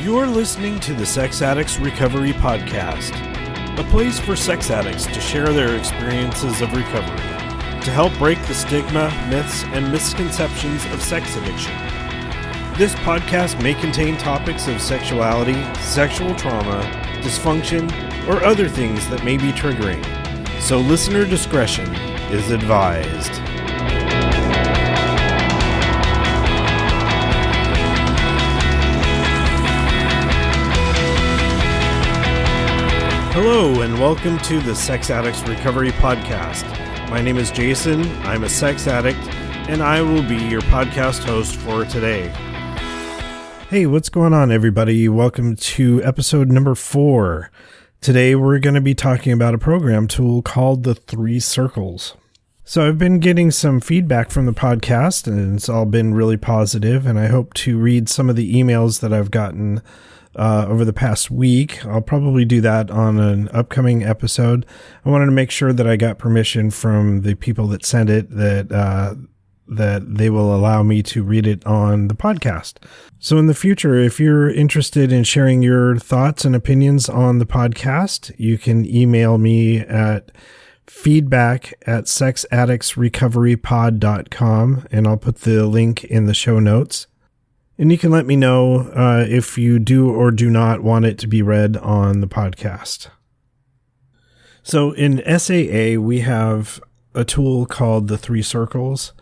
You're listening to the Sex Addicts Recovery Podcast, a place for sex addicts to share their experiences of recovery, to help break the stigma, myths, and misconceptions of sex addiction. This podcast may contain topics of sexuality, sexual trauma, dysfunction, or other things that may be triggering, so listener discretion is advised. Hello, and welcome to the Sex Addicts Recovery Podcast. My name is Jason, I'm a sex addict, and I will be your podcast host for today. Hey, what's going on, everybody? Welcome to episode number 4. Today, we're going to be talking about a program tool called the Three Circles. So I've been getting some feedback from the podcast, and it's all been really positive, and I hope to read some of the emails that I've gotten over the past week. I'll probably do that on an upcoming episode. I wanted to make sure that I got permission from the people that sent it, that they will allow me to read it on the podcast. So in the future, if you're interested in sharing your thoughts and opinions on the podcast, you can email me at feedback@sexaddictsrecoverypod.com, and I'll put the link in the show notes. And you can let me know if you do or do not want it to be read on the podcast. So in SAA, we have a tool called the Three Circles.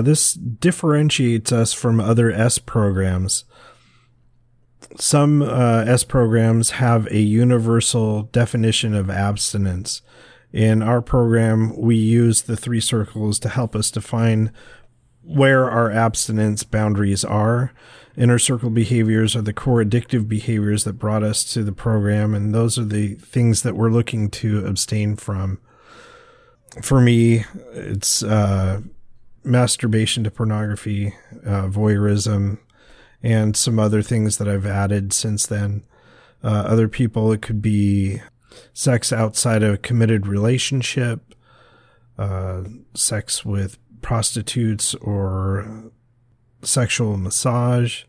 This differentiates us from other S programs. Some S programs have a universal definition of abstinence. In our program, we use the Three Circles to help us define where our abstinence boundaries are. Inner circle behaviors are the core addictive behaviors that brought us to the program, and those are the things that we're looking to abstain from. For me, it's masturbation to pornography, voyeurism, and some other things that I've added since then. Other people, it could be sex outside of a committed relationship, sex with prostitutes or sexual massage.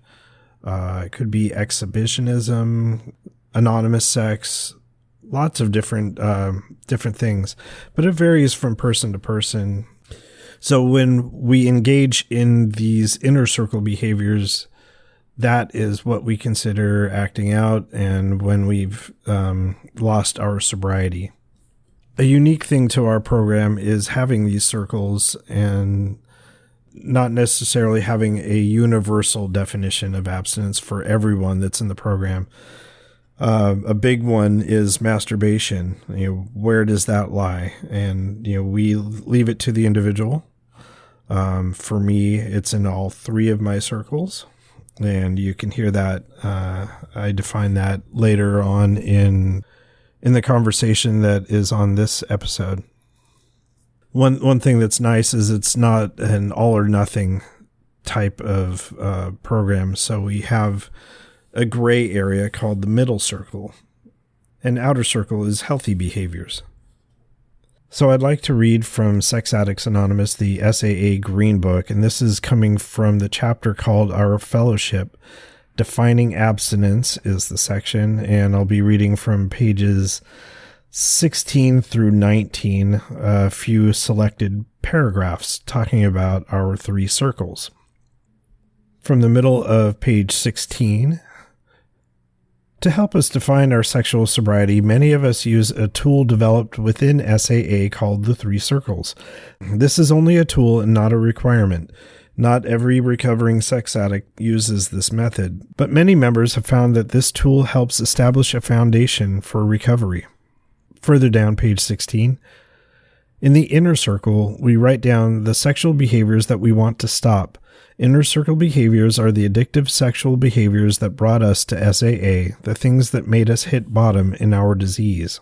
It could be exhibitionism, anonymous sex, lots of different things, but it varies from person to person. So when we engage in these inner circle behaviors, that is what we consider acting out, and when we've lost our sobriety. A unique thing to our program is having these circles and not necessarily having a universal definition of abstinence for everyone that's in the program. A big one is masturbation. Where does that lie? And we leave it to the individual. For me, it's in all 3 of my circles, and you can hear that. I define that later on in the conversation that is on this episode. One thing that's nice is it's not an all or nothing type of program. So we have a gray area called the middle circle. An outer circle is healthy behaviors. So I'd like to read from Sex Addicts Anonymous, the SAA Green Book, and this is coming from the chapter called Our Fellowship. Defining Abstinence is the section, and I'll be reading from pages 16 through 19, a few selected paragraphs talking about our 3 circles. From the middle of page 16, to help us define our sexual sobriety, many of us use a tool developed within SAA called the Three Circles. This is only a tool and not a requirement. Not every recovering sex addict uses this method, but many members have found that this tool helps establish a foundation for recovery. Further down, page 16, in the inner circle, we write down the sexual behaviors that we want to stop. Inner circle behaviors are the addictive sexual behaviors that brought us to SAA, the things that made us hit bottom in our disease.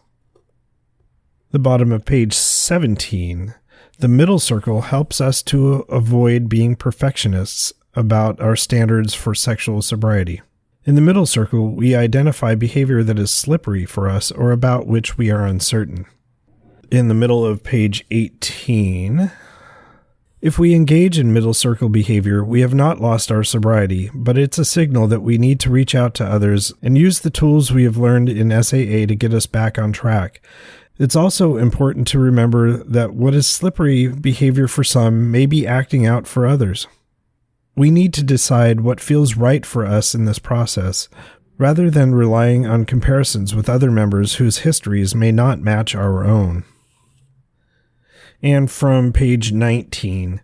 The bottom of page 17, the middle circle helps us to avoid being perfectionists about our standards for sexual sobriety. In the middle circle, we identify behavior that is slippery for us or about which we are uncertain. In the middle of page 18, If we engage in middle circle behavior, we have not lost our sobriety, but it's a signal that we need to reach out to others and use the tools we have learned in SAA to get us back on track. It's also important to remember that what is slippery behavior for some may be acting out for others. We need to decide what feels right for us in this process, rather than relying on comparisons with other members whose histories may not match our own. And from page 19,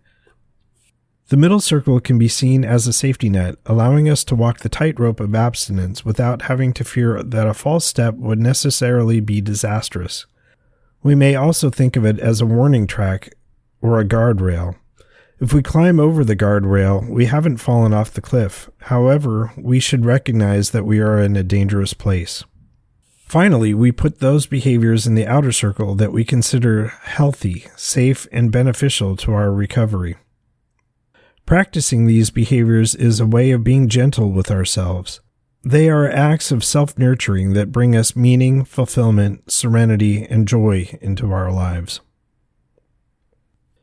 the middle circle can be seen as a safety net, allowing us to walk the tightrope of abstinence without having to fear that a false step would necessarily be disastrous. We may also think of it as a warning track or a guardrail. If we climb over the guardrail, we haven't fallen off the cliff. However, we should recognize that we are in a dangerous place. Finally, we put those behaviors in the outer circle that we consider healthy, safe, and beneficial to our recovery. Practicing these behaviors is a way of being gentle with ourselves. They are acts of self-nurturing that bring us meaning, fulfillment, serenity, and joy into our lives.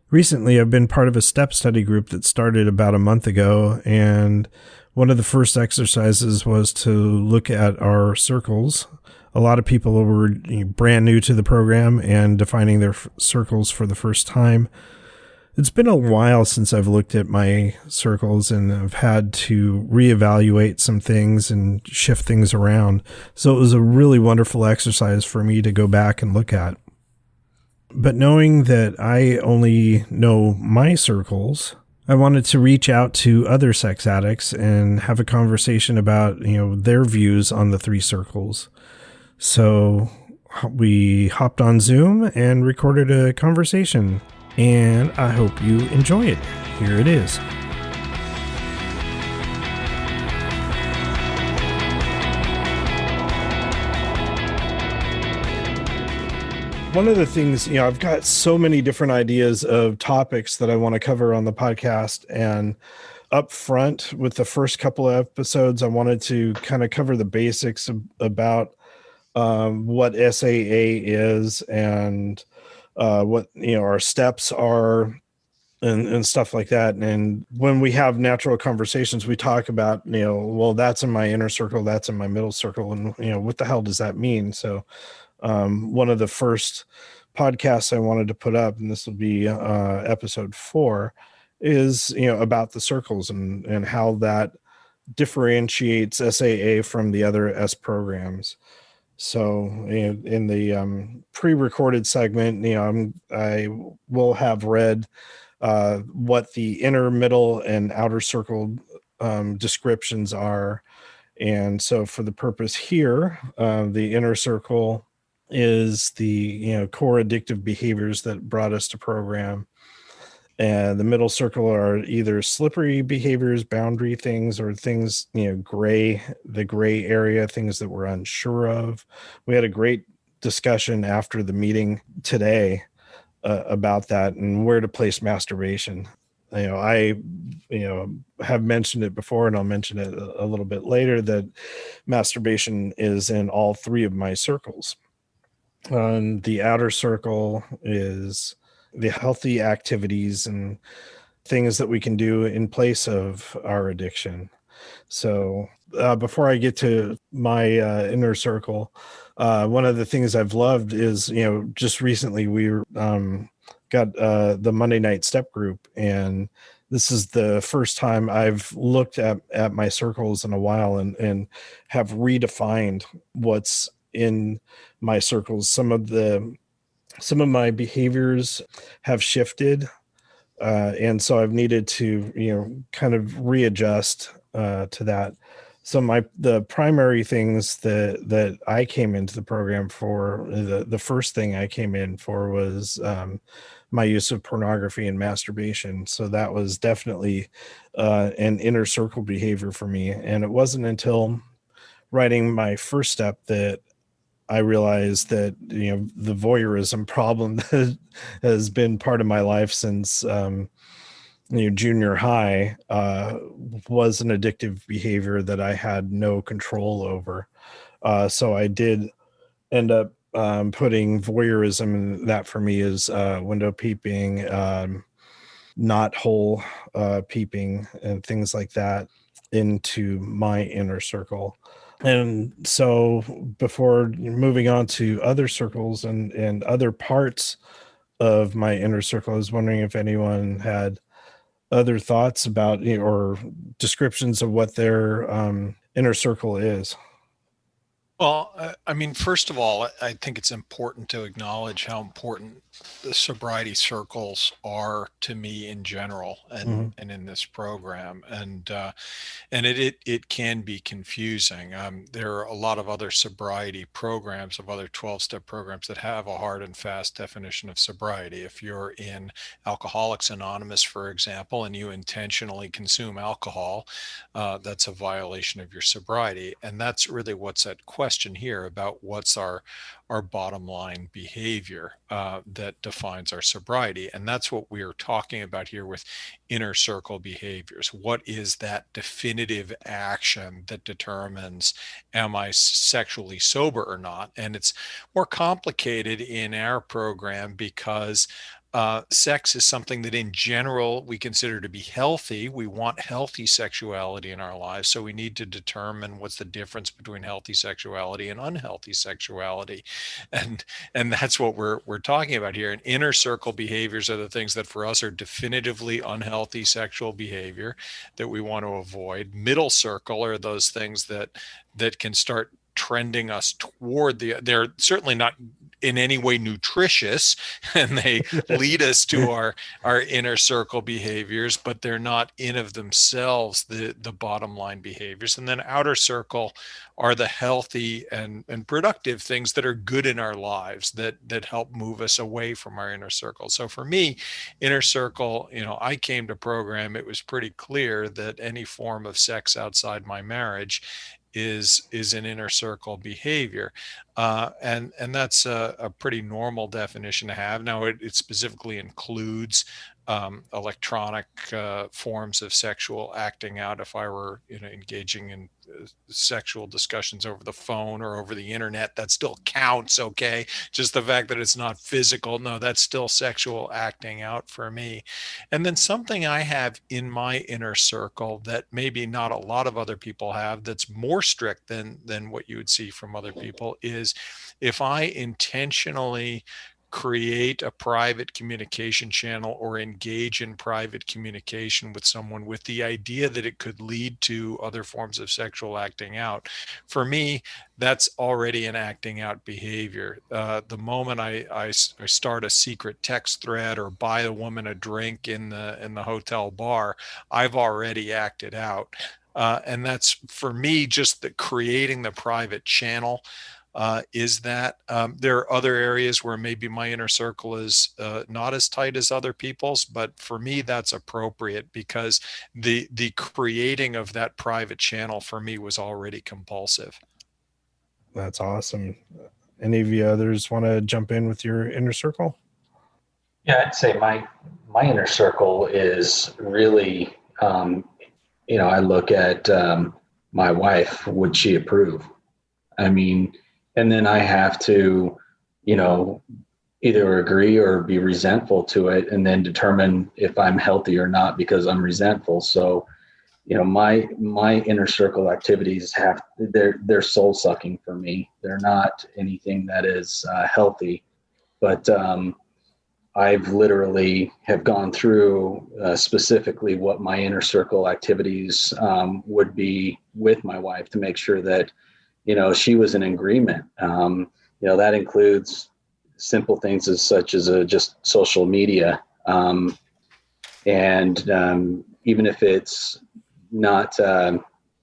Recently, I've been part of a step study group that started about a month ago, and one of the first exercises was to look at our circles. A lot of people were brand new to the program and defining their circles for the first time. It's been a while since I've looked at my circles, and I've had to reevaluate some things and shift things around. So it was a really wonderful exercise for me to go back and look at. But knowing that I only know my circles, I wanted to reach out to other sex addicts and have a conversation about, their views on the three circles. So we hopped on Zoom and recorded a conversation, and I hope you enjoy it. Here it is. One of the things, I've got so many different ideas of topics that I want to cover on the podcast, and up front with the first couple of episodes, I wanted to kind of cover the basics about what SAA is and what our steps are and stuff like that. And when we have natural conversations, we talk about well, that's in my inner circle, that's in my middle circle, and what the hell does that mean? So one of the first podcasts I wanted to put up, and this will be episode 4, is about the circles and how that differentiates SAA from the other S programs. So in the pre-recorded segment, I will have read what the inner, middle, and outer circle descriptions are. And so for the purpose here, the inner circle is the core addictive behaviors that brought us to program. And the middle circle are either slippery behaviors, boundary things, or things, the gray area, things that we're unsure of. We had a great discussion after the meeting today about that and where to place masturbation. I have mentioned it before, and I'll mention it a little bit later, that masturbation is in all 3 of my circles. The outer circle is the healthy activities and things that we can do in place of our addiction. So before I get to my inner circle, one of the things I've loved is, just recently we got the Monday night step group, and this is the first time I've looked at my circles in a while and have redefined what's in my circles. Some of my behaviors have shifted, and so I've needed to kind of readjust to that. So the primary things that I came into the program for, the first thing I came in for was my use of pornography and masturbation. So that was definitely an inner circle behavior for me. And it wasn't until writing my first step that I realized that the voyeurism problem that has been part of my life since junior high was an addictive behavior that I had no control over. So I did end up putting voyeurism, and that for me is window peeping, knot hole peeping and things like that into my inner circle. And so before moving on to other circles and other parts of my inner circle, I was wondering if anyone had other thoughts about, or descriptions of what their inner circle is. Well, I mean, first of all, I think it's important to acknowledge how important the sobriety circles are to me in general, and Mhm. in this program. And it can be confusing. There are a lot of other sobriety programs, of other 12-step programs, that have a hard and fast definition of sobriety. If you're in Alcoholics Anonymous, for example, and you intentionally consume alcohol, that's a violation of your sobriety. And that's really what's at question here, about what's our bottom line behavior that defines our sobriety. And that's what we are talking about here with inner circle behaviors. What is that definitive action that determines, am I sexually sober or not? And it's more complicated in our program because sex is something that in general we consider to be healthy. We want healthy sexuality in our lives. So we need to determine what's the difference between healthy sexuality and unhealthy sexuality. And and that's what we're talking about here. And inner circle behaviors are the things that for us are definitively unhealthy sexual behavior that we want to avoid. Middle circle are those things that can start trending us toward they're certainly not in any way nutritious, and they lead us to our inner circle behaviors, but they're not in of themselves the bottom line behaviors. And then outer circle are the healthy and productive things that are good in our lives, that help move us away from our inner circle. So for me, inner circle, I came to program, it was pretty clear that any form of sex outside my marriage is an inner circle behavior, and that's a pretty normal definition to have. Now, it specifically includes electronic forms of sexual acting out. If I were, engaging in sexual discussions over the phone or over the internet, that still counts. Okay, just the fact that it's not physical, no, that's still sexual acting out for me. And then something I have in my inner circle that maybe not a lot of other people have, that's more strict than what you would see from other people, is if I intentionally create a private communication channel or engage in private communication with someone with the idea that it could lead to other forms of sexual acting out. For me, that's already an acting out behavior. The moment I start a secret text thread or buy a woman a drink in the hotel bar, I've already acted out. And that's, for me, just the creating the private channel is that. There are other areas where maybe my inner circle is not as tight as other people's, but for me, that's appropriate because the creating of that private channel for me was already compulsive. That's awesome. Any of you others want to jump in with your inner circle? Yeah, I'd say my inner circle is really, I look at my wife. Would she approve? I mean, and then I have to, you know, either agree or be resentful to it, and then determine if I'm healthy or not because I'm resentful. So, my inner circle activities they're soul sucking for me. They're not anything that is healthy, but I've literally have gone through specifically what my inner circle activities would be with my wife to make sure that, she was in agreement. That includes simple things as such as just social media. And even if it's not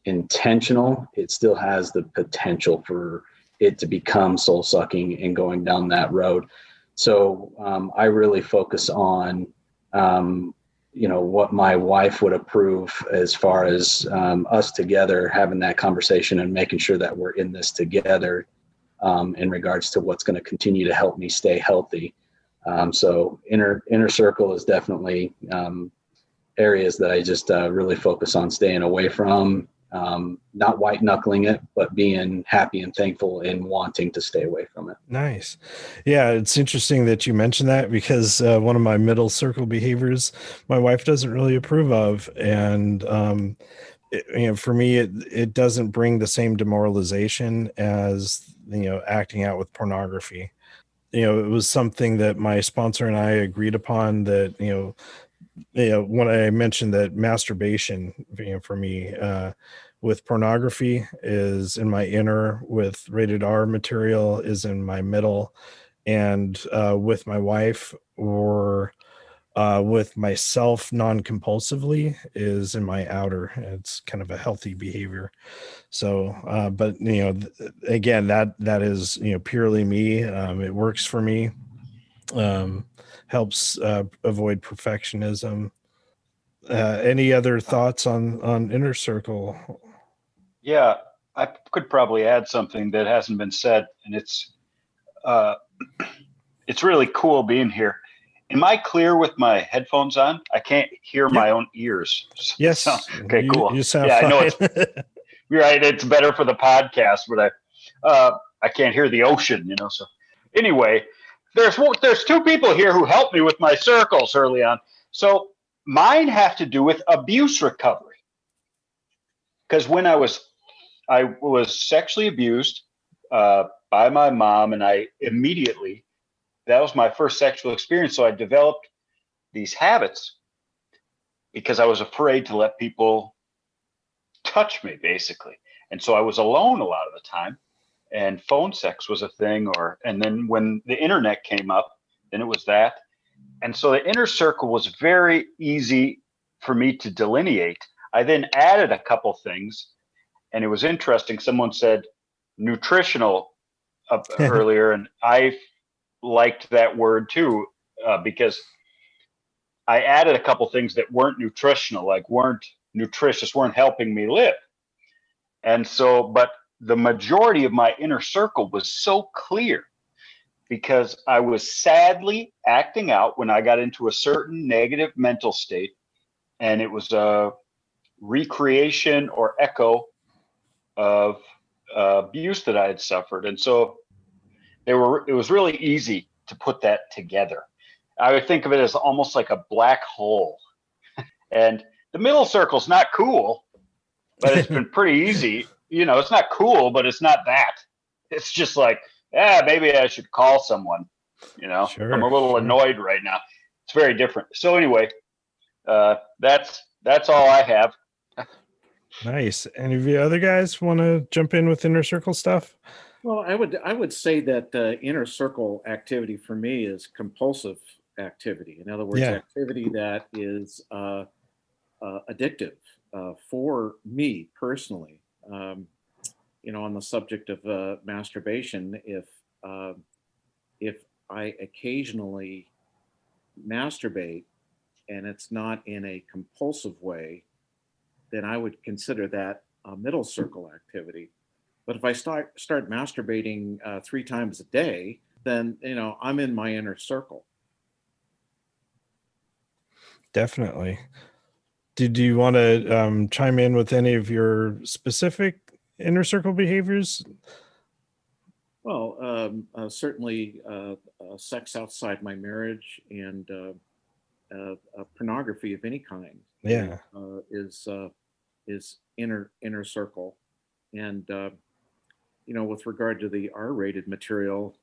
intentional, it still has the potential for it to become soul sucking and going down that road. So I really focus on, what my wife would approve as far as us together having that conversation and making sure that we're in this together in regards to what's going to continue to help me stay healthy. So inner circle is definitely areas that I just really focus on staying away from. not white knuckling it, but being happy and thankful and wanting to stay away from it. Nice. Yeah, it's interesting that you mentioned that because one of my middle circle behaviors my wife doesn't really approve of. And for me, it doesn't bring the same demoralization as, acting out with pornography. It was something that my sponsor and I agreed upon that, when I mentioned that masturbation, for me, with pornography is in my inner, with rated R material is in my middle, and with my wife or with myself non-compulsively is in my outer. It's kind of a healthy behavior. So, but again, that is purely me. It works for me. Helps avoid perfectionism. Any other thoughts on inner circle? Yeah, I could probably add something that hasn't been said, and it's really cool being here. Am I clear with my headphones on? I can't hear my own ears. Yes. Okay, cool. You sound fine. I know it's you're right. It's better for the podcast, but I can't hear the ocean, So anyway, there's two people here who helped me with my circles early on. So mine have to do with abuse recovery. Because when I was sexually abused by my mom, and that was my first sexual experience. So I developed these habits because I was afraid to let people touch me, basically. And so I was alone a lot of the time, and phone sex was a thing. And then when the internet came up, then it was that. And so the inner circle was very easy for me to delineate. I then added a couple things, and it was interesting. Someone said nutritional earlier, and I liked that word too, because I added a couple things that weren't nutritional, like weren't nutritious, weren't helping me live. And so, but the majority of my inner circle was so clear because I was sadly acting out when I got into a certain negative mental state, and it was a recreation or echo of abuse that I had suffered. And so it was really easy to put that together. I would think of it as almost like a black hole. And the middle circle's not cool, but it's been pretty easy. It's not cool, but it's not that. It's just like, maybe I should call someone. Sure, I'm a little annoyed right now. It's very different. So anyway, that's all I have. Nice. Any of you other guys want to jump in with inner circle stuff? Well, I would say that inner circle activity for me is compulsive activity. In other words, activity that is addictive for me personally. On the subject of masturbation, if I occasionally masturbate and it's not in a compulsive way, then I would consider that a middle circle activity. But if I start masturbating 3 times a day, then I'm in my inner circle. Definitely. Did you want to chime in with any of your specific inner circle behaviors? Well, certainly sex outside my marriage and pornography of any kind. Yeah, is inner circle, and with regard to the R-rated material,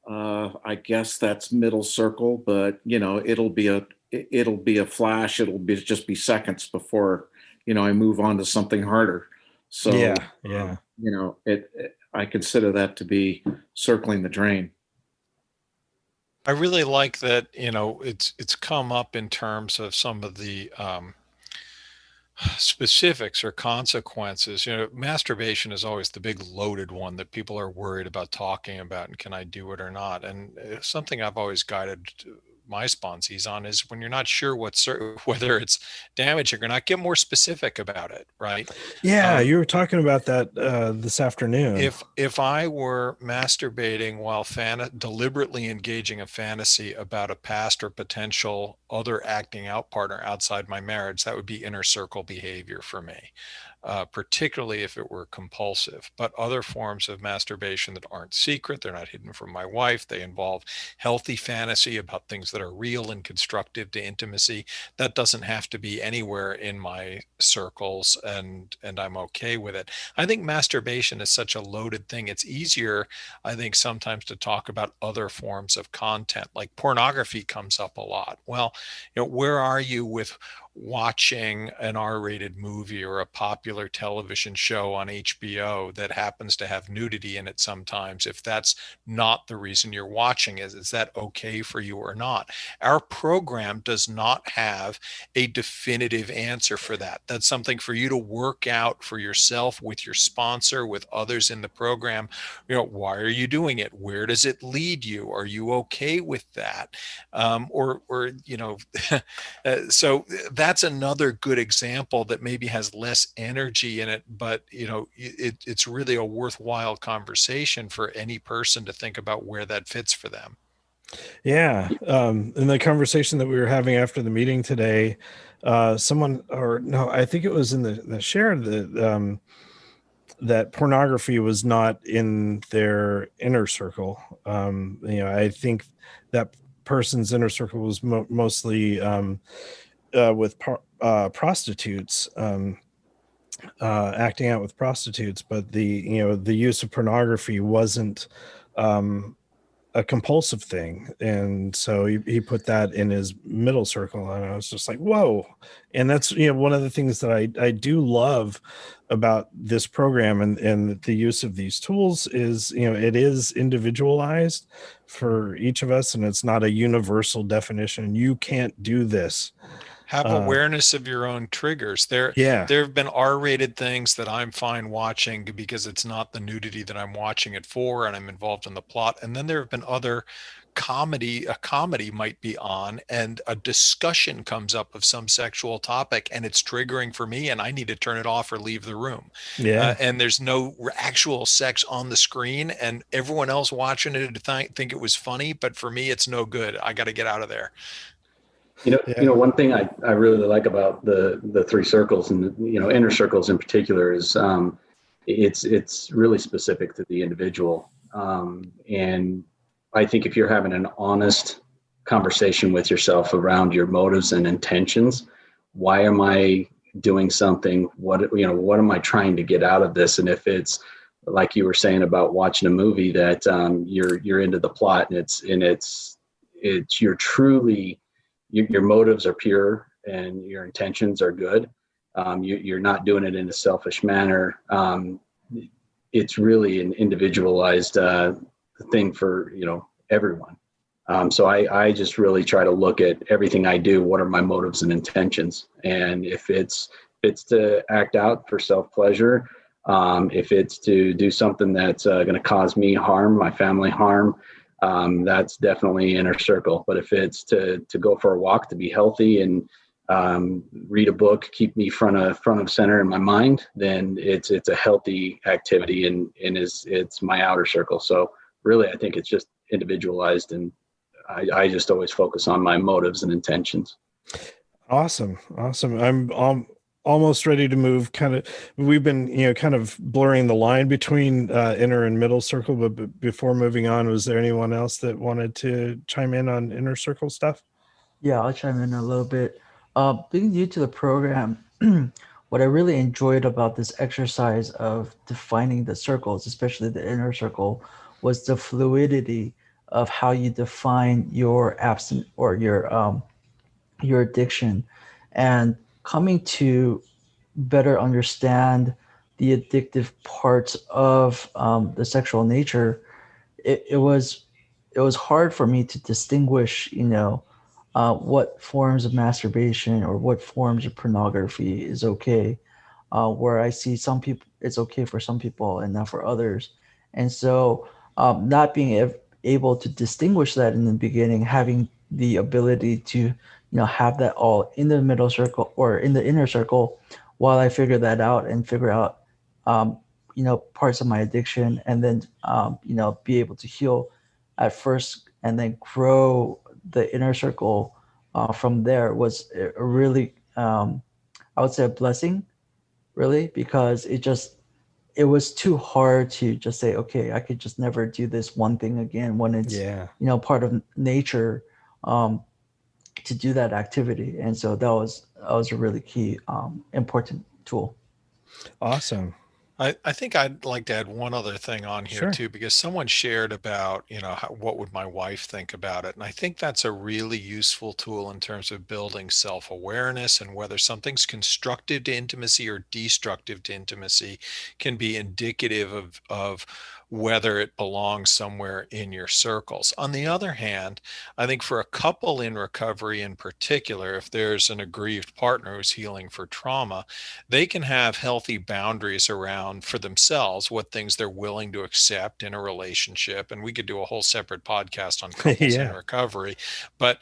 I guess that's middle circle, but it'll be a flash. It'll just be seconds before I move on to something harder. So yeah. I consider that to be circling the drain. I really like that, it's come up in terms of some of the specifics or consequences. Masturbation is always the big loaded one that people are worried about talking about, and can I do it or not? And something I've always guided my sponsees on is when you're not sure whether it's damaging or not, get more specific about it, right? Yeah, you were talking about that this afternoon. If I were masturbating while deliberately engaging a fantasy about a past or potential other acting out partner outside my marriage, that would be inner circle behavior for me. particularly if it were compulsive. But other forms of masturbation that aren't secret, they're not hidden from my wife, they involve healthy fantasy about things that are real and constructive to intimacy. That doesn't have to be anywhere in my circles, and I'm okay with it. I think masturbation is such a loaded thing. It's easier, I think, sometimes to talk about other forms of content, like pornography comes up a lot. Well, where are you with watching an R-rated movie or a popular television show on HBO that happens to have nudity in it sometimes? If that's not the reason you're watching it, is that okay for you or not? Our program does not have a definitive answer for that. That's something for you to work out for yourself with your sponsor, with others in the program. Why are you doing it? Where does it lead you? Are you okay with that? So that's another good example that maybe has less energy in it, but it's really a worthwhile conversation for any person to think about where that fits for them. Yeah. In the conversation that we were having after the meeting today, someone, or no, I think it was in the share that that pornography was not in their inner circle. I think that person's inner circle was mostly with prostitutes, acting out with prostitutes, but the use of pornography wasn't a compulsive thing, and so he put that in his middle circle, and I was just like, whoa. And that's one of the things that I do love about this program and the use of these tools is it is individualized for each of us, and it's not a universal definition. You can't do this. Have awareness of your own triggers. There have been R-rated things that I'm fine watching because it's not the nudity that I'm watching it for, and I'm involved in the plot. And then there have been other a comedy might be on, and a discussion comes up of some sexual topic, and it's triggering for me, and I need to turn it off or leave the room. And there's no actual sex on the screen, and everyone else watching it think it was funny, but for me, it's no good. I got to get out of there. One thing I really like about the three circles and inner circles in particular is it's really specific to the individual. And I think if you're having an honest conversation with yourself around your motives and intentions, why am I doing something? What am I trying to get out of this? And if it's like you were saying about watching a movie that you're into the plot and you're truly, your motives are pure and your intentions are good. You're not doing it in a selfish manner. It's really an individualized thing for everyone. So I just really try to look at everything I do. What are my motives and intentions? And if it's to act out for self-pleasure, if it's to do something that's going to cause me harm, my family harm, that's definitely inner circle. But if it's to go for a walk, to be healthy and read a book, keep me front of center in my mind, then it's a healthy activity and it's my outer circle. So really, I think it's just individualized, and I just always focus on my motives and intentions. Awesome. I'm almost ready to move. We've been kind of blurring the line between inner and middle circle, but before moving on, was there anyone else that wanted to chime in on inner circle stuff? Yeah, I'll chime in a little bit. Being new to the program, what I really enjoyed about this exercise of defining the circles, especially the inner circle, was the fluidity of how you define your abstinence or your addiction, and coming to better understand the addictive parts of the sexual nature. It was hard for me to distinguish, what forms of masturbation or what forms of pornography is okay. Where I see some people, it's okay for some people and not for others. And so not being able to distinguish that in the beginning, having the ability to, have that all in the middle circle or in the inner circle while I figure that out and figure out, parts of my addiction, and then, be able to heal at first and then grow the inner circle from there was a really, I would say, a blessing. really, because it was too hard to just say, okay, I could just never do this one thing again when it's, part of nature, to do that activity. And so that was a really key, important tool. Awesome. I think I'd like to add one other thing on here Sure. too, because someone shared about, what would my wife think about it? And I think that's a really useful tool in terms of building self-awareness, and whether something's constructive to intimacy or destructive to intimacy can be indicative of whether it belongs somewhere in your circles. On the other hand, I think for a couple in recovery in particular, if there's an aggrieved partner who's healing for trauma, they can have healthy boundaries around for themselves what things they're willing to accept in a relationship. And we could do a whole separate podcast on couples in recovery. But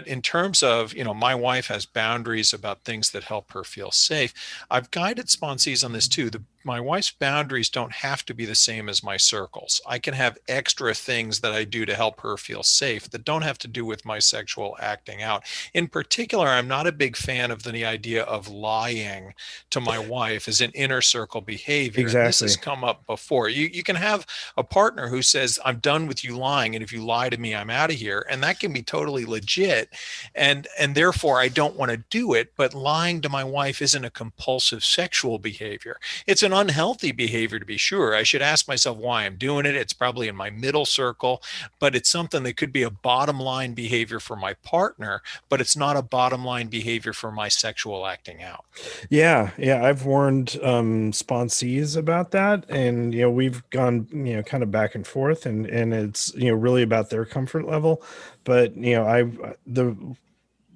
in terms of, my wife has boundaries about things that help her feel safe. I've guided sponsees on this too. My wife's boundaries don't have to be the same as my circles. I can have extra things that I do to help her feel safe that don't have to do with my sexual acting out. In particular, I'm not a big fan of the idea of lying to my wife as an inner circle behavior. Exactly. And this has come up before. You can have a partner who says, I'm done with you lying, and if you lie to me, I'm out of here. And that can be totally legit. And therefore, I don't want to do it. But lying to my wife isn't a compulsive sexual behavior. It's an unhealthy behavior, to be sure. I should ask myself why I'm doing it. It's probably in my middle circle, but it's something that could be a bottom line behavior for my partner, but it's not a bottom line behavior for my sexual acting out. Yeah. I've warned sponsees about that, and we've gone kind of back and forth, and it's really about their comfort level. But the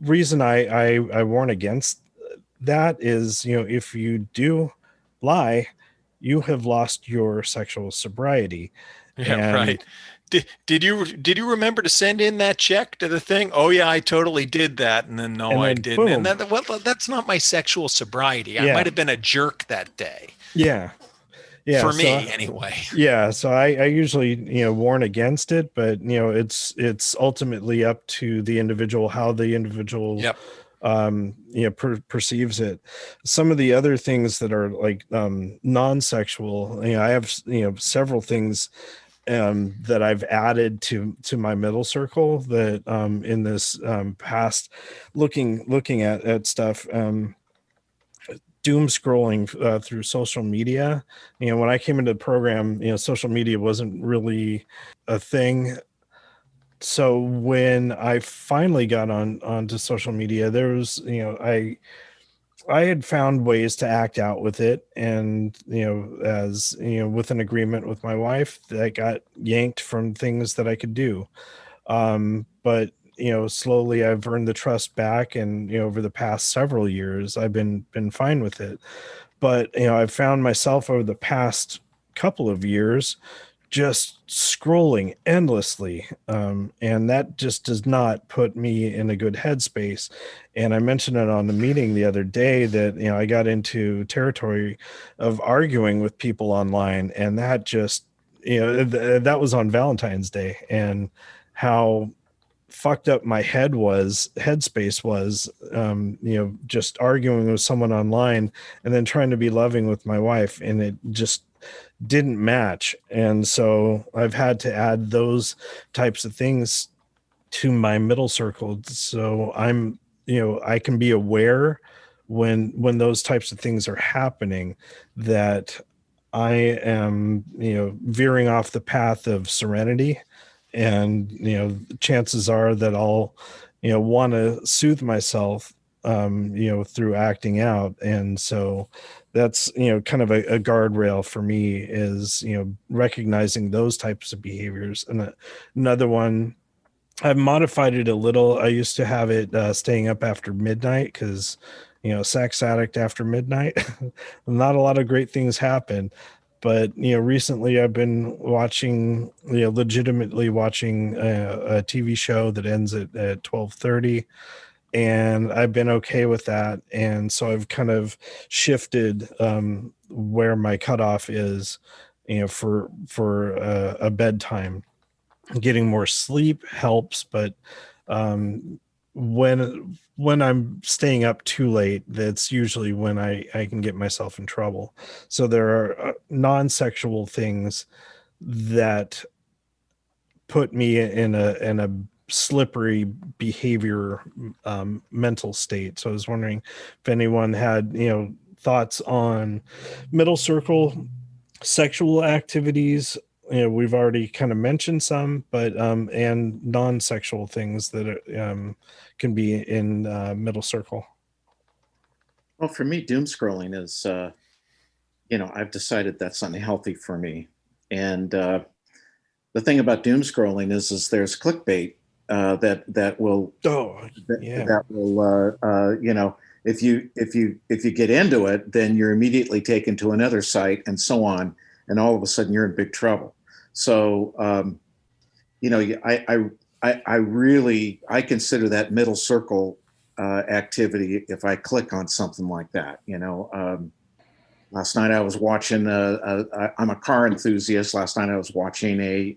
reason I warn against that is if you do lie, you have lost your sexual sobriety. Yeah, right. Did you remember to send in that check to the thing? Oh yeah, I totally did that. And then no, I didn't. Boom. And that's not my sexual sobriety. I might have been a jerk that day. Yeah. For me anyway. Yeah. So I usually, warn against it, but it's ultimately up to the individual, how the individual perceives it. Some of the other things that are like non-sexual, I have several things that I've added to my middle circle that in this past looking at stuff, doom scrolling through social media. When I came into the program, social media wasn't really a thing. So when I finally got onto social media, there was, I had found ways to act out with it, and as with an agreement with my wife, that got yanked from things that I could do. But slowly I've earned the trust back, and over the past several years, I've been fine with it. But I've found myself over the past couple of years just scrolling endlessly, and that just does not put me in a good headspace. And I mentioned it on the meeting the other day that I got into territory of arguing with people online, and that just that was on Valentine's Day, and how fucked up my headspace was, just arguing with someone online and then trying to be loving with my wife, and it just didn't match. And so I've had to add those types of things to my middle circle, so I'm I can be aware when those types of things are happening, that I am veering off the path of serenity, and chances are that I'll want to soothe myself through acting out. And so that's kind of a guardrail for me, is recognizing those types of behaviors. And another one, I've modified it a little. I used to have it staying up after midnight, because sex addict after midnight, not a lot of great things happen. But recently I've been watching, legitimately watching a TV show that ends at 12:30, and I've been okay with that. And so I've kind of shifted where my cutoff is, for a bedtime. Getting more sleep helps, but when I'm staying up too late, that's usually when I can get myself in trouble. So there are non-sexual things that put me in a slippery behavior, mental state. So I was wondering if anyone had, thoughts on middle circle sexual activities. We've already kind of mentioned some, but and non-sexual things that can be in middle circle. Well, for me, doom scrolling is, I've decided that's unhealthy for me. And the thing about doom scrolling is there's clickbait that will Oh, that, yeah. that will if you get into it, then you're immediately taken to another site and so on, and all of a sudden you're in big trouble. So I really I consider that middle circle activity if I click on something like that. Last night I was watching. I'm a car enthusiast. Last night I was watching a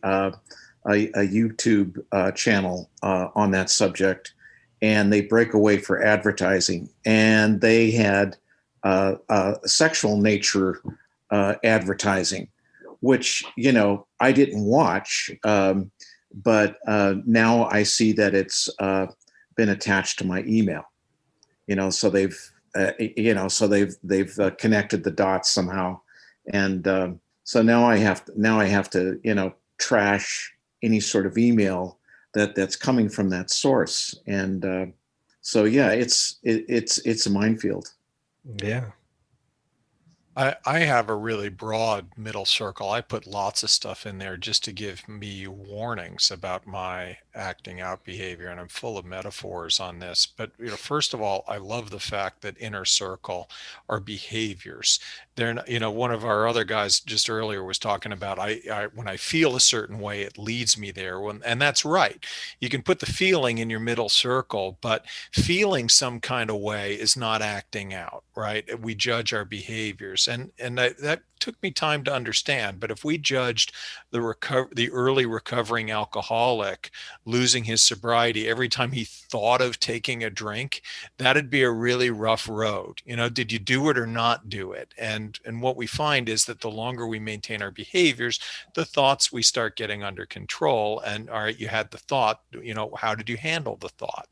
YouTube channel on that subject, and they break away for advertising, and they had sexual nature advertising, which I didn't watch, but now I see that it's been attached to my email. So they've connected the dots somehow, and so now I have to trash any sort of email that's coming from that source, and so yeah, it's a minefield. Yeah. I have a really broad middle circle. I put lots of stuff in there just to give me warnings about my acting out behavior, and I'm full of metaphors on this. But first of all, I love the fact that inner circle are behaviors. They're not, one of our other guys just earlier was talking about I when I feel a certain way, it leads me there. And that's right. You can put the feeling in your middle circle, but feeling some kind of way is not acting out, right? We judge our behaviors, and that took me time to understand. But if we judged the early recovering alcoholic losing his sobriety every time he thought of taking a drink, that'd be a really rough road. Did you do it or not do it? And what we find is that the longer we maintain our behaviors, the thoughts we start getting under control. And all right, you had the thought, how did you handle the thought?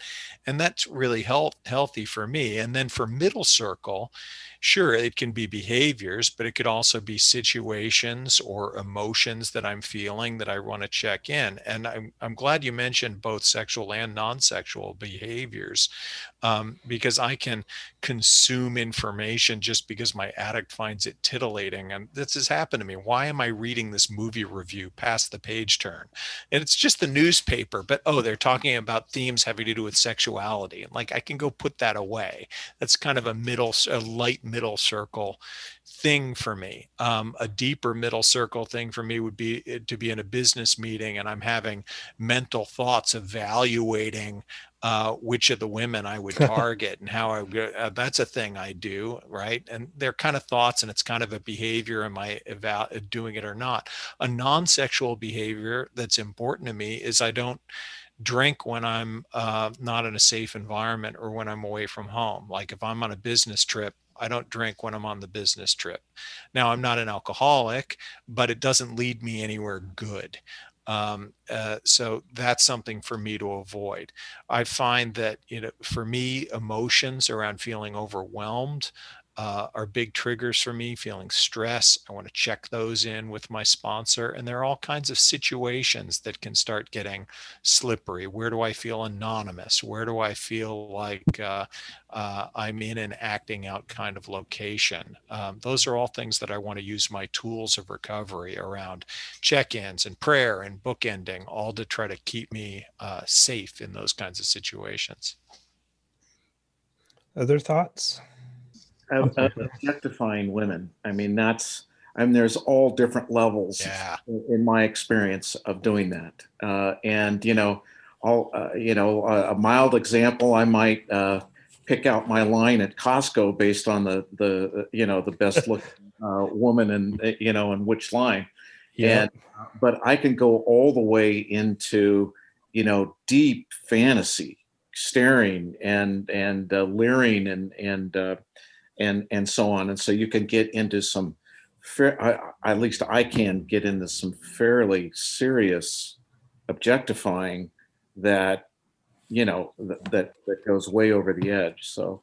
And that's really healthy for me. And then for middle circle, sure, it can be behaviors, but it could also be situations or emotions that I'm feeling that I want to check in. And I'm glad you mentioned both sexual and non-sexual behaviors, because I can consume information just because my addict finds it titillating. And this has happened to me. Why am I reading this movie review past the page turn? And it's just the newspaper, but they're talking about themes having to do with sexuality. And like, I can go put that away. That's kind of a light middle circle thing for me. A deeper middle circle thing for me would be to be in a business meeting and I'm having mental thoughts evaluating which of the women I would target and how that's a thing I do, right? And they're kind of thoughts, and it's kind of a behavior. Am I doing it or not? A non-sexual behavior that's important to me is I don't drink when I'm not in a safe environment or when I'm away from home. Like if I'm on a business trip, I don't drink when I'm on the business trip. Now, I'm not an alcoholic, but it doesn't lead me anywhere good. So that's something for me to avoid. I find that, for me, emotions around feeling overwhelmed are big triggers for me. Feeling stress, I want to check those in with my sponsor. And there are all kinds of situations that can start getting slippery. Where do I feel anonymous? Where do I feel like I'm in an acting out kind of location? Those are all things that I want to use my tools of recovery around check-ins and prayer and bookending, all to try to keep me safe in those kinds of situations. Other thoughts? Objectifying women. There's all different levels Yeah. in my experience of doing that. And a mild example, I might pick out my line at Costco based on the best looking woman and in which line. Yeah. But I can go all the way into deep fantasy staring and leering and so on. And so you can get into some at least I can get into some fairly serious objectifying that, that goes way over the edge. So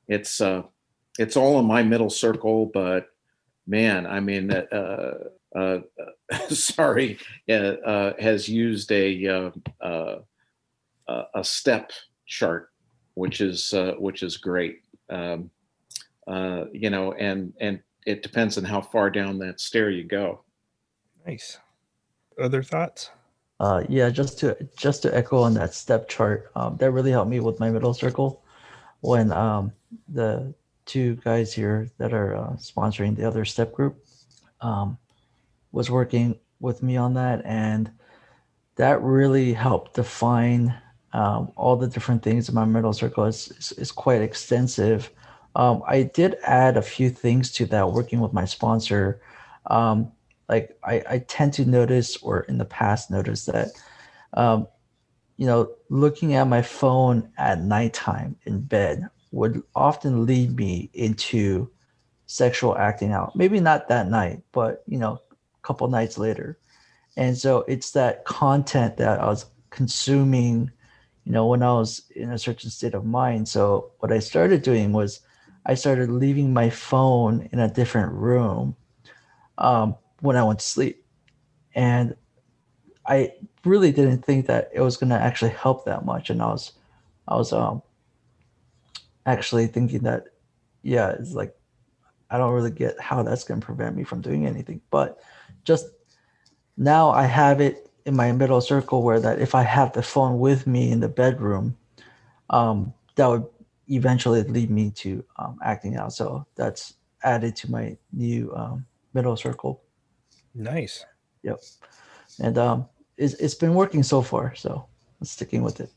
it's all in my middle circle, but man, I mean, sorry, has used a step chart, which is great. And it depends on how far down that stair you go. Nice. Other thoughts? Yeah, just to echo on that step chart, that really helped me with my middle circle when the two guys here that are sponsoring the other step group was working with me on that, and that really helped define all the different things in my middle circle. Is quite extensive. I did add a few things to that working with my sponsor. Like I tend to notice, or in the past noticed that, looking at my phone at nighttime in bed would often lead me into sexual acting out. Maybe not that night, but a couple nights later. And so it's that content that I was consuming, when I was in a certain state of mind. So what I started doing was I started leaving my phone in a different room when I went to sleep. And I really didn't think that it was going to actually help that much. And I was actually thinking that, yeah, it's like, I don't really get how that's going to prevent me from doing anything. But just now I have it in my middle circle where that if I have the phone with me in the bedroom, that would eventually lead me to acting out. So that's added to my new middle circle. Nice. Yep. And it's been working so far, so I'm sticking with it.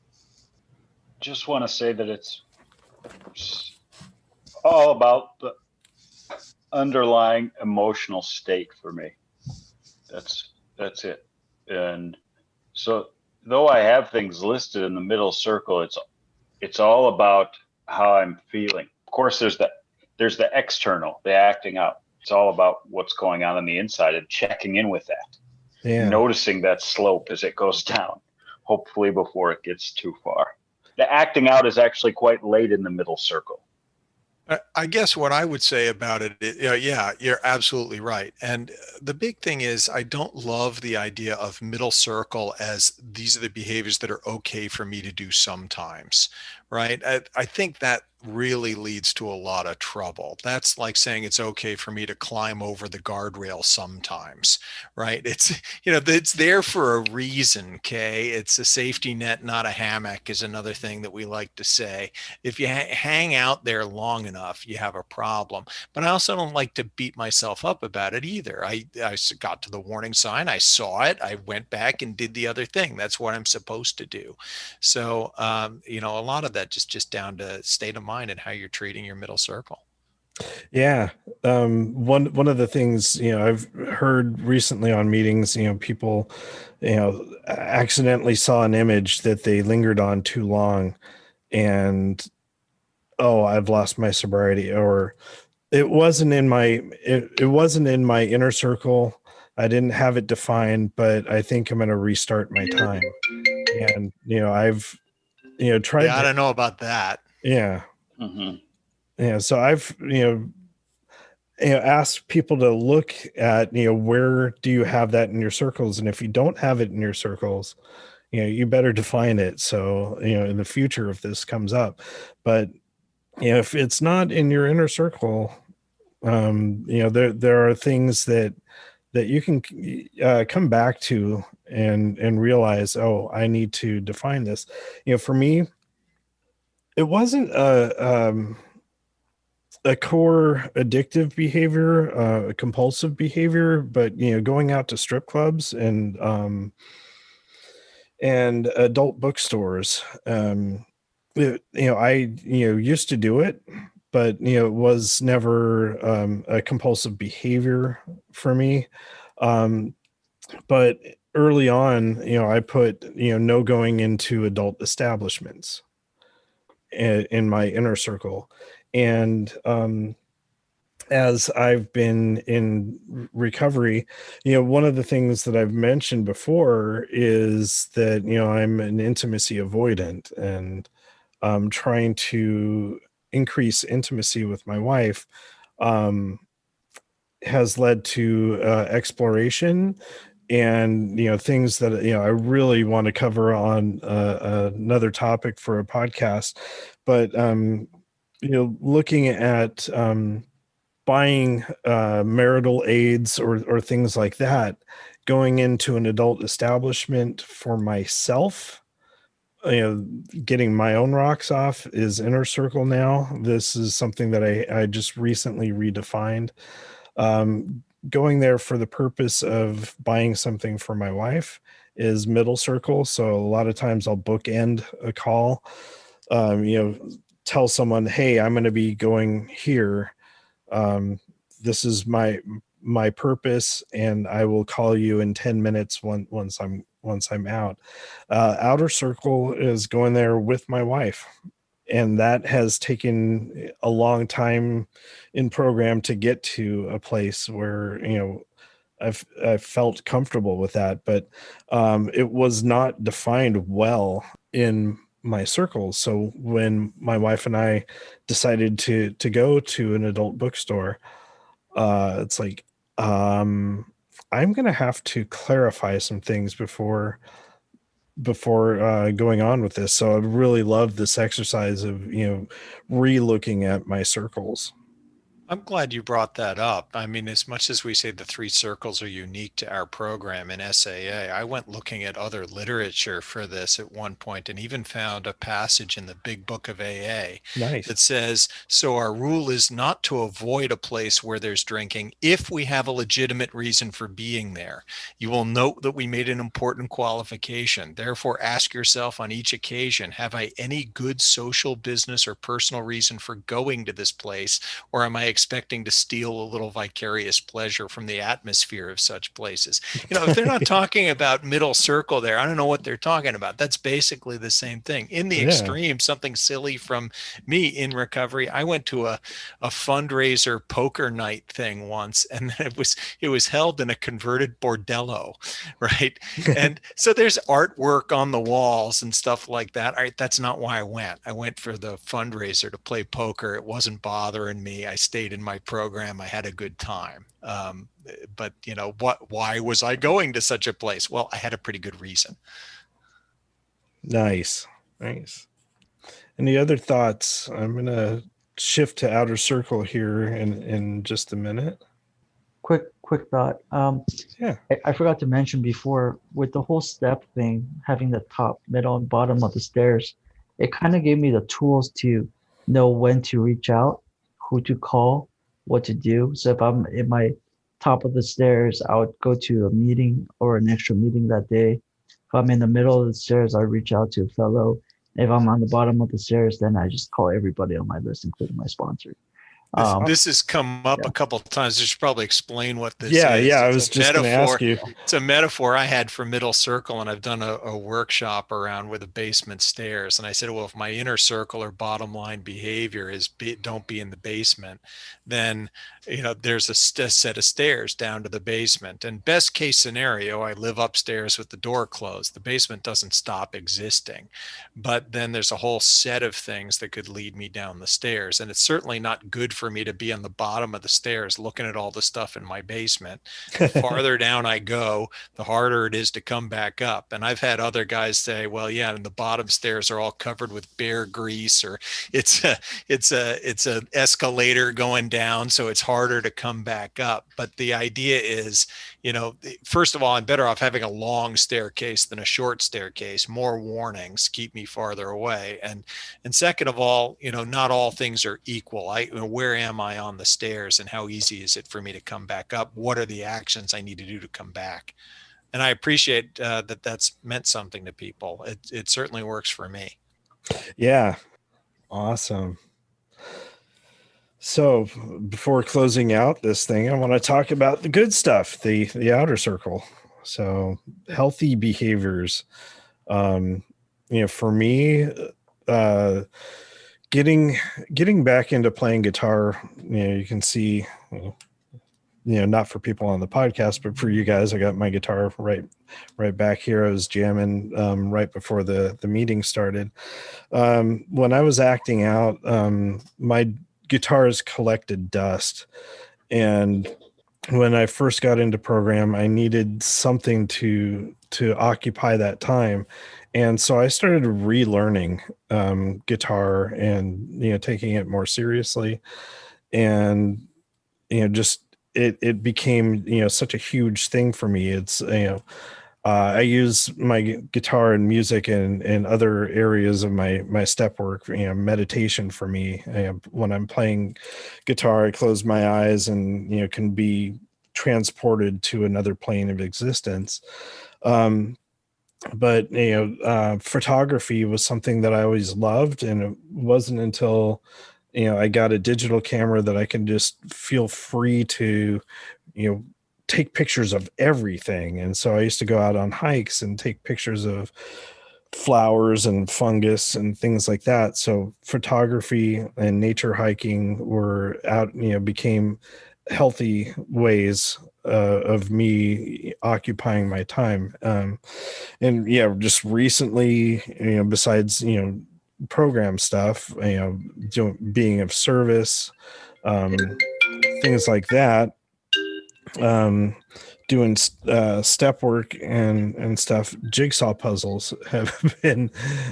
Just want to say that it's all about the underlying emotional state for me. That's it. And so though I have things listed in the middle circle, it's all about how I'm feeling. Of course, there's the external, the acting out. It's all about what's going on the inside and checking in with that. Yeah. Noticing that slope as it goes down, hopefully before it gets too far. The acting out is actually quite late in the middle circle. I guess what I would say about it, yeah, you're absolutely right. And the big thing is I don't love the idea of middle circle as these are the behaviors that are okay for me to do sometimes, right? I think that really leads to a lot of trouble. That's like saying it's okay for me to climb over the guardrail sometimes, right? It's there for a reason, okay? It's a safety net, not a hammock, is another thing that we like to say. If you hang out there long enough, you have a problem. But I also don't like to beat myself up about it either. I got to the warning sign, I saw it, I went back and did the other thing. That's what I'm supposed to do. So, a lot of that just down to state of mind and how you're treating your middle circle. Yeah. One of the things, I've heard recently on meetings, people, accidentally saw an image that they lingered on too long and, oh, I've lost my sobriety, or it wasn't in my inner circle. I didn't have it defined, but I think I'm going to restart my time. And, I've, tried. Yeah, I don't know about that. Yeah. Mm-hmm. Yeah. So I've, ask people to look at, where do you have that in your circles? And if you don't have it in your circles, you better define it. So, in the future, if this comes up, but if it's not in your inner circle, there are things that you can come back to and realize, oh, I need to define this. For me, it wasn't a core addictive behavior, a compulsive behavior, but going out to strip clubs and adult bookstores. I used to do it, but it was never a compulsive behavior for me. But early on, I put no going into adult establishments. in my inner circle. And as I've been in recovery, one of the things that I've mentioned before is that, I'm an intimacy avoidant, and trying to increase intimacy with my wife has led to exploration and things that I really want to cover on another topic for a podcast. But looking at buying marital aids or things like that, going into an adult establishment for myself, getting my own rocks off is inner circle now. This is something that I just recently redefined. Going there for the purpose of buying something for my wife is middle circle. So a lot of times I'll bookend a call, tell someone, hey, I'm going to be going here. This is my purpose, and I will call you in 10 minutes once I'm out. Outer circle is going there with my wife. And that has taken a long time in program to get to a place where, I've felt comfortable with that, but it was not defined well in my circles. So when my wife and I decided to go to an adult bookstore, it's like, I'm going to have to clarify some things before going on with this. So I really love this exercise of, re-looking at my circles. I'm glad you brought that up. I mean, as much as we say the three circles are unique to our program in SAA, I went looking at other literature for this at one point and even found a passage in the Big Book of AA Nice. that says, so our rule is not to avoid a place where there's drinking if we have a legitimate reason for being there. You will note that we made an important qualification. Therefore, ask yourself on each occasion, have I any good social, business, or personal reason for going to this place, or am I expecting to steal a little vicarious pleasure from the atmosphere of such places? If they're not talking about middle circle there, I don't know what they're talking about. That's basically the same thing. In the extreme, something silly from me in recovery, I went to a fundraiser poker night thing once, and it was held in a converted bordello, right? And so there's artwork on the walls and stuff like that. All right, that's not why I went. I went for the fundraiser to play poker. It wasn't bothering me. I stayed in my program. I had a good time. But why was I going to such a place? Well, I had a pretty good reason. Nice. Any other thoughts? I'm going to shift to outer circle here in just a minute. Quick thought. I forgot to mention before, with the whole step thing, having the top, middle, and bottom of the stairs, it kind of gave me the tools to know when to reach out, who to call, what to do. So if I'm in my top of the stairs, I would go to a meeting or an extra meeting that day. If I'm in the middle of the stairs, I reach out to a fellow. If I'm on the bottom of the stairs, then I just call everybody on my list, including my sponsor. This has come up a couple of times. I should probably explain what this is. Yeah, I was just going to ask you. It's a metaphor I had for middle circle, and I've done a workshop around with the basement stairs. And I said, well, if my inner circle or bottom line behavior is don't be in the basement, then there's a set of stairs down to the basement. And best case scenario, I live upstairs with the door closed. The basement doesn't stop existing, but then there's a whole set of things that could lead me down the stairs. And it's certainly not good for me to be on the bottom of the stairs looking at all the stuff in my basement. The farther down I go, the harder it is to come back up. And I've had other guys say, well, yeah, and the bottom stairs are all covered with bear grease, or it's a escalator going down, so it's harder to come back up. But the idea is, first of all, I'm better off having a long staircase than a short staircase. More warnings keep me farther away. And second of all, not all things are equal. Where am I on the stairs, and how easy is it for me to come back up? What are the actions I need to do to come back? And I appreciate that that's meant something to people. It certainly works for me. Yeah. Awesome. So before closing out this thing, I want to talk about the good stuff, the outer circle. So healthy behaviors. For me, getting back into playing guitar, you can see, not for people on the podcast, but for you guys, I got my guitar right back here. I was jamming right before the meeting started. When I was acting out, my guitars collected dust, and when I first got into program, I needed something to occupy that time. And so I started relearning guitar and, taking it more seriously. And, just it became, such a huge thing for me. It's, I use my guitar and music and other areas of my step work, meditation for me. When I'm playing guitar, I close my eyes and, can be transported to another plane of existence. But photography was something that I always loved, and it wasn't until I got a digital camera that I can just feel free to take pictures of everything. And so I used to go out on hikes and take pictures of flowers and fungus and things like that. So photography and nature hiking were out, became healthy ways of me occupying my time. And just recently, besides, program stuff, being of service, things like that, doing step work and stuff. Jigsaw puzzles have been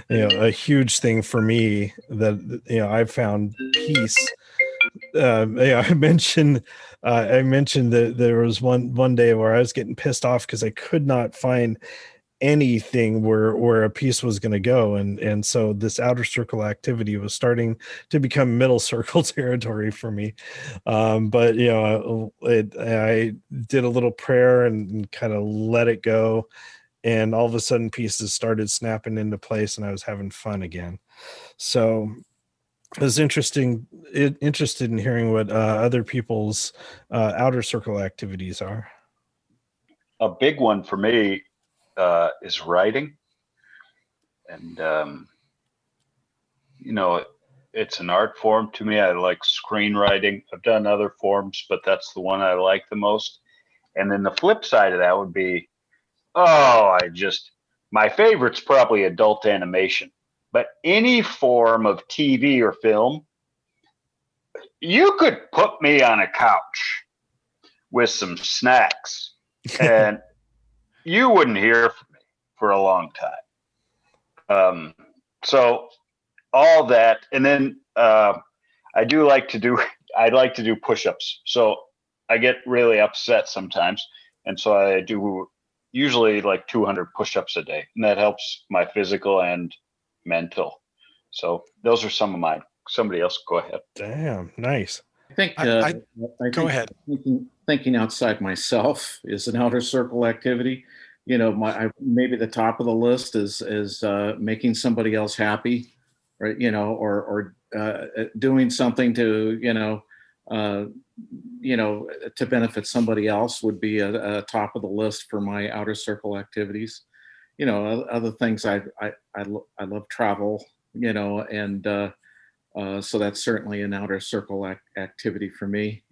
a huge thing for me, that I've found peace. I mentioned that there was one day where I was getting pissed off because I could not find anything where a piece was going to go, and so this outer circle activity was starting to become middle circle territory for me. But I did a little prayer and kind of let it go, and all of a sudden pieces started snapping into place, and I was having fun again. So I was interested in hearing what other people's outer circle activities are. A big one for me is writing. And, it's an art form to me. I like screenwriting. I've done other forms, but that's the one I like the most. And then the flip side of that would be, my favorite's probably adult animation. But any form of TV or film, you could put me on a couch with some snacks and you wouldn't hear from me for a long time. So all that, and then I like to do push-ups. So I get really upset sometimes, and so I do usually like 200 push-ups a day, and that helps my physical and mental. So those are some of mine. Somebody else, go ahead. Damn, nice. I think go ahead. Thinking outside myself is an outer circle activity. Maybe the top of the list is making somebody else happy, right? Or doing something to to benefit somebody else would be a top of the list for my outer circle activities. Other things I love travel, and so that's certainly an outer circle activity for me.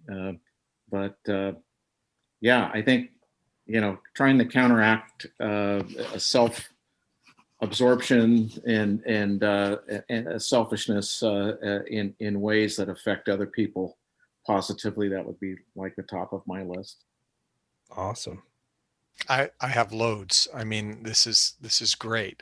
But I think trying to counteract self-absorption and selfishness in ways that affect other people positively, that would be like the top of my list. Awesome. I have loads. I mean, this is great.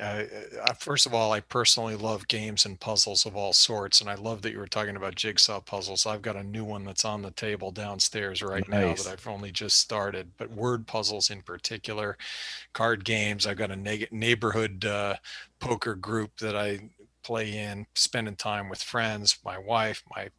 First of all, I personally love games and puzzles of all sorts, and I love that you were talking about jigsaw puzzles. I've got a new one that's on the table downstairs right now that I've only just started. But word puzzles in particular, card games. I've got a neighborhood poker group that I play in, spending time with friends, my wife, my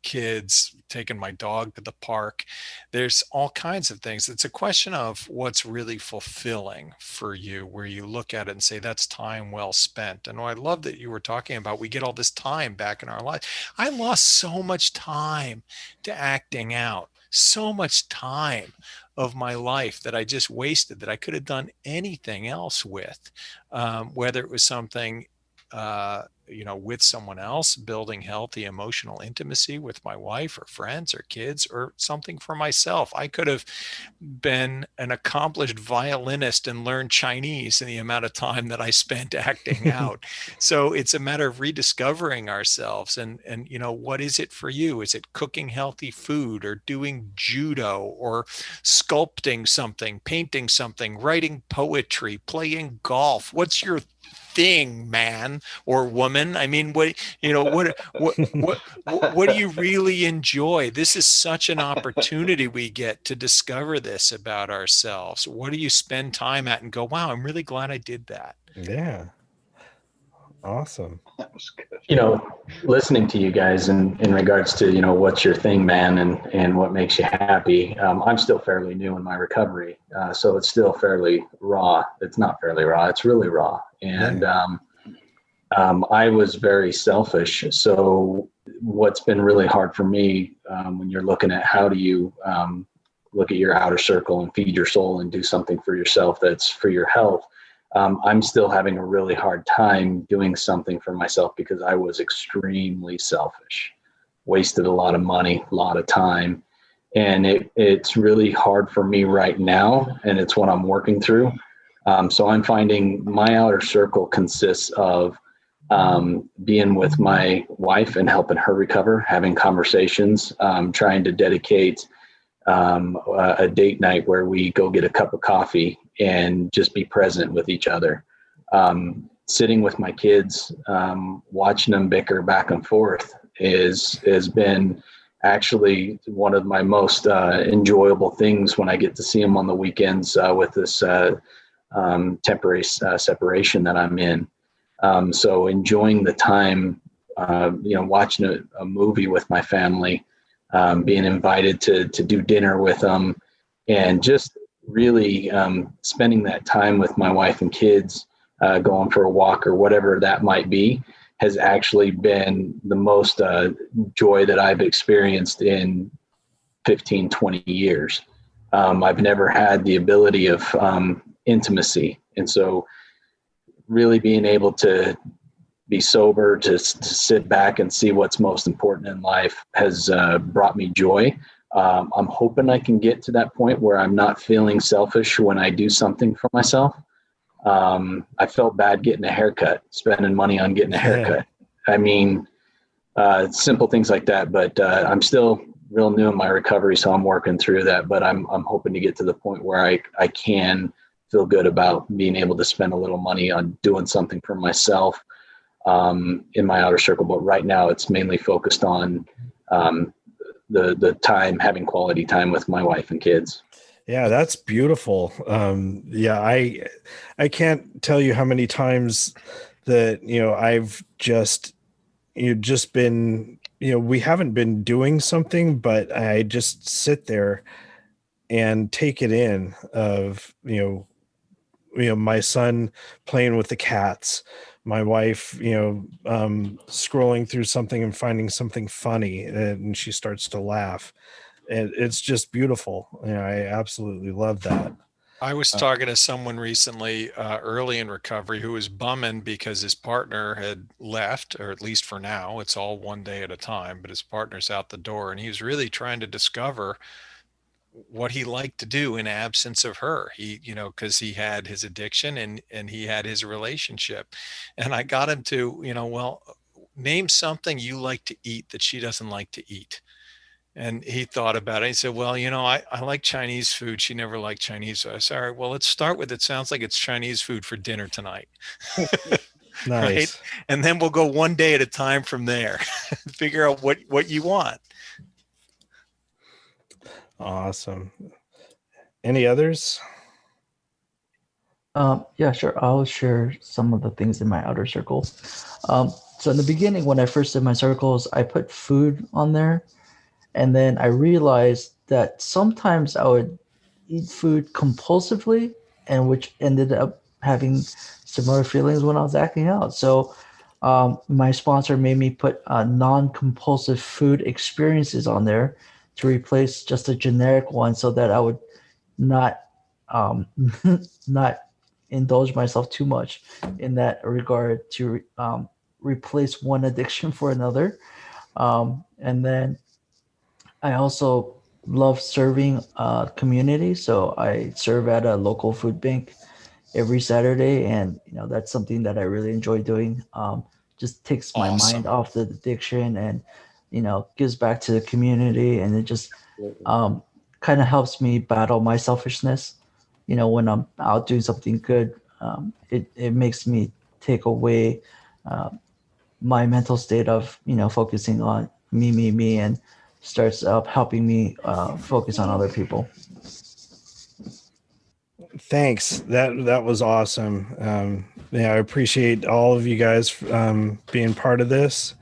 kids, taking my dog to the park. There's all kinds of things. It's a question of what's really fulfilling for you, where you look at it and say, that's time well spent. And I love that you were talking about, we get all this time back in our lives. I lost so much time to acting out, so much time of my life that I just wasted, that I could have done anything else with, whether it was something with someone else, building healthy emotional intimacy with my wife or friends or kids, or something for myself. I could have been an accomplished violinist and learned Chinese in the amount of time that I spent acting out. So it's a matter of rediscovering ourselves. And what is it for you? Is it cooking healthy food, or doing judo, or sculpting something, painting something, writing poetry, playing golf? What's your thing, man or woman? I mean, what do you really enjoy? This is such an opportunity we get to discover this about ourselves. What do you spend time at and go, wow, I'm really glad I did that? Yeah. Awesome. That was good. Listening to you guys in regards to, what's your thing, man, and what makes you happy. I'm still fairly new in my recovery. So it's still fairly raw. It's not fairly raw. It's really raw. And I was very selfish. So what's been really hard for me when you're looking at how do you look at your outer circle and feed your soul and do something for yourself that's for your health, I'm still having a really hard time doing something for myself because I was extremely selfish, wasted a lot of money, a lot of time. And it's really hard for me right now. And it's what I'm working through. So I'm finding my outer circle consists of being with my wife and helping her recover, having conversations, trying to dedicate a date night where we go get a cup of coffee and just be present with each other. Sitting with my kids, watching them bicker back and forth has been actually one of my most enjoyable things when I get to see them on the weekends with this temporary separation that I'm in. So enjoying the time, watching a movie with my family, being invited to do dinner with them, and just really spending that time with my wife and kids, going for a walk or whatever that might be, has actually been the most joy that I've experienced in 15, 20 years. I've never had the ability of intimacy. And so really being able to be sober, to sit back and see what's most important in life has brought me joy. I'm hoping I can get to that point where I'm not feeling selfish when I do something for myself. I felt bad getting a haircut, spending money on getting a haircut. I mean, simple things like that, but I'm still real new in my recovery, so I'm working through that, but I'm hoping to get to the point where I can feel good about being able to spend a little money on doing something for myself in my outer circle. But right now it's mainly focused on the time, having quality time with my wife and kids. Yeah, that's beautiful. I can't tell you how many times that, I've just been, we haven't been doing something, but I just sit there and take it in of, my son playing with the cats, my wife, scrolling through something and finding something funny, and she starts to laugh. And it's just beautiful. I absolutely love that. I was talking to someone recently, early in recovery, who was bumming because his partner had left, or at least for now, it's all one day at a time, but his partner's out the door, and he was really trying to discover what he liked to do in absence of her. He, because he had his addiction and he had his relationship. And I got him to, well, name something you like to eat that she doesn't like to eat. And he thought about it. He said, well, I like Chinese food. She never liked Chinese food. I said, all right, well, let's start with, it sounds like it's Chinese food for dinner tonight. Nice. Right? And then we'll go one day at a time from there. Figure out what you want. Awesome. Any others? Yeah, sure. I'll share some of the things in my outer circle. So in the beginning, when I first did my circles, I put food on there. And then I realized that sometimes I would eat food compulsively, and which ended up having similar feelings when I was acting out. So my sponsor made me put non-compulsive food experiences on there to replace just a generic one, so that I would not not indulge myself too much in that regard, to replace one addiction for another. And then I also love serving community. So I serve at a local food bank every Saturday, and that's something that I really enjoy doing. Just takes my Awesome. mind off the addiction, and gives back to the community, and it just kind of helps me battle my selfishness. When I'm out doing something good, it makes me take away my mental state of focusing on me, and starts helping me focus on other people. Thanks. That was awesome. I appreciate all of you guys being part of this.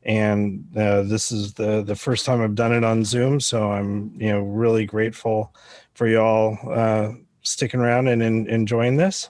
And this is the first time I've done it on Zoom, so I'm really grateful for you all sticking around and enjoying this.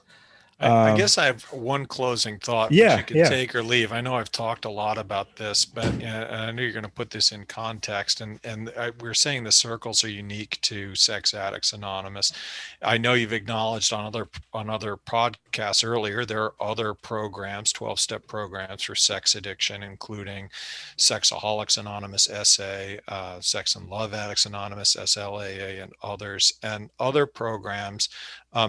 I guess I have one closing thought, Yeah, which you can take or leave. I know I've talked a lot about this, but I know you're going to put this in context. And we're saying the circles are unique to Sex Addicts Anonymous. I know you've acknowledged on other podcasts earlier, there are other programs, 12-step programs for sex addiction, including Sexaholics Anonymous, SA, Sex and Love Addicts Anonymous, SLAA, and others. And other programs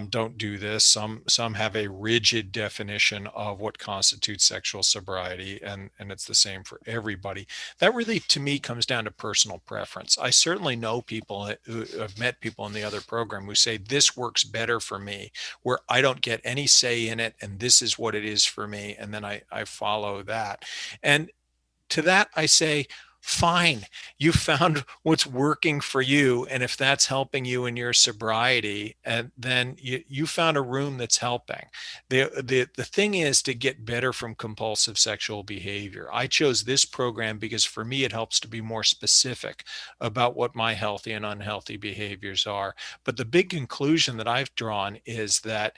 don't do this. Some have a rigid definition of what constitutes sexual sobriety, and it's the same for everybody. That really, to me, comes down to personal preference. I certainly know people who have met people in the other program who say this works better for me, where I don't get any say in it, and this is what it is for me, and then I follow that. And to that I say, fine, you found what's working for you, and if that's helping you in your sobriety, and then you found a room that's helping. The thing is to get better from compulsive sexual behavior. I chose this program because for me it helps to be more specific about what my healthy and unhealthy behaviors are. But the big conclusion that I've drawn is that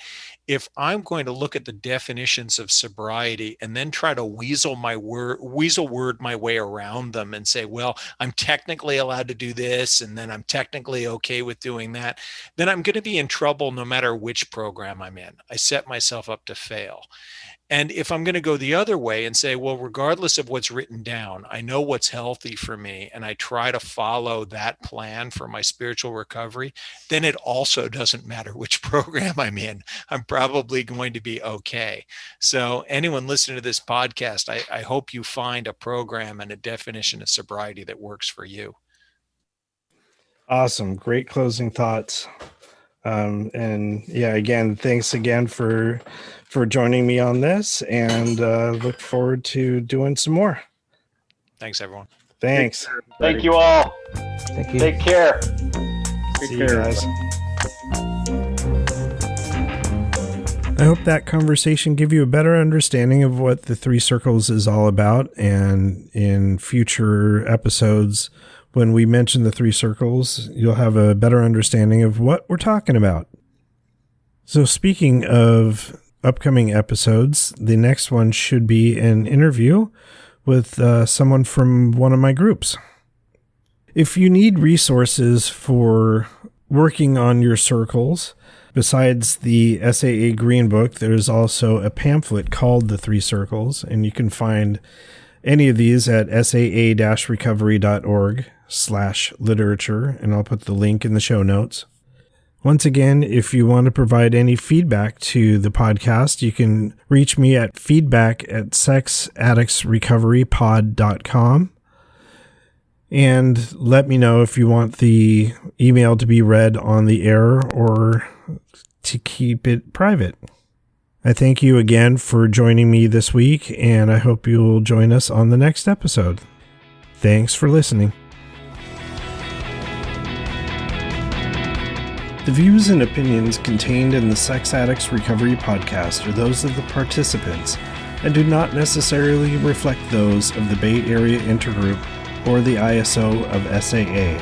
if I'm going to look at the definitions of sobriety and then try to weasel word my way around them and say, well, I'm technically allowed to do this, and then I'm technically okay with doing that, then I'm going to be in trouble no matter which program I'm in. I set myself up to fail. And if I'm going to go the other way and say, well, regardless of what's written down, I know what's healthy for me, and I try to follow that plan for my spiritual recovery, then it also doesn't matter which program I'm in. I'm probably going to be okay. So anyone listening to this podcast, I hope you find a program and a definition of sobriety that works for you. Awesome. Great closing thoughts. And yeah, again, thanks again for joining me on this, and look forward to doing some more. Thanks, everyone. Thanks. Thank you all. Thank you. Take care. See you guys. I hope that conversation gave you a better understanding of what the Three Circles is all about, and in future episodes, when we mention the Three Circles, you'll have a better understanding of what we're talking about. So speaking of upcoming episodes, the next one should be an interview with someone from one of my groups. If you need resources for working on your circles, besides the SAA Green Book, there's also a pamphlet called The Three Circles, and you can find any of these at saa-recovery.org/literature, and I'll put the link in the show notes. Once again, if you want to provide any feedback to the podcast, you can reach me at feedback@sexaddictsrecoverypod.com. And let me know if you want the email to be read on the air or to keep it private. I thank you again for joining me this week, and I hope you'll join us on the next episode. Thanks for listening. The views and opinions contained in the Sex Addicts Recovery Podcast are those of the participants and do not necessarily reflect those of the Bay Area Intergroup or the ISO of SAA.